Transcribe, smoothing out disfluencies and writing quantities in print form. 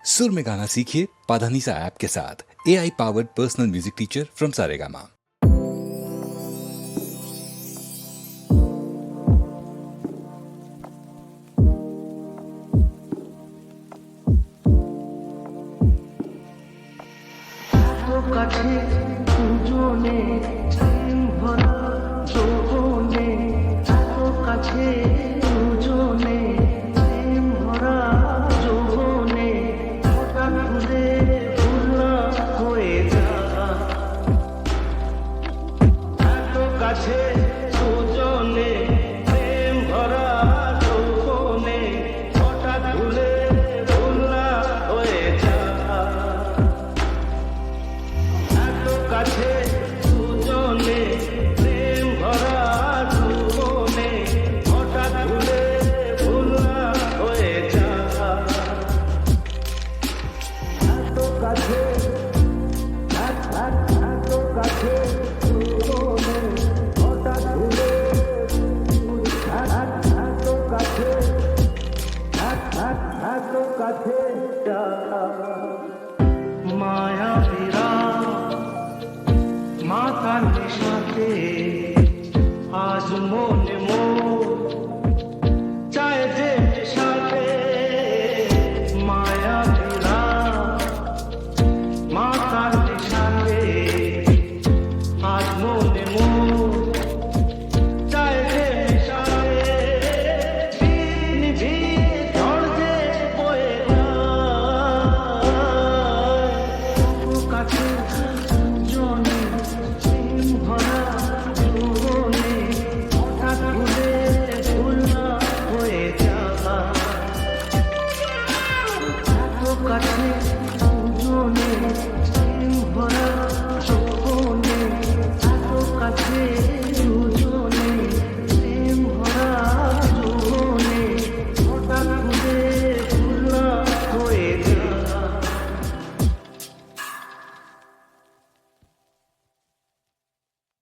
सुर में गाना सीखिए पाधानीसा ऐप के साथ। AI powered personal music teacher from Saregama. কাছে দুজনে প্রেম ভরা যৌবনে, এত কাছে দুজনে প্রেম ভরা যৌবনে, হঠাৎ ঘুরে ভুলা হয়ে যা। এত কাছে দুজনে প্রেম ভরা যৌবনে, হঠাৎ ঘুরে ভুলা হয়ে যা। কাছে দুজনে প্রেম ভরা যৌবনে, হঠাৎ ভুলে ভুলা হয়ে যা। এত কাছে এত কাছে যৌবনে, হঠাৎ ভুলে এত কাছে এত কাছে যা।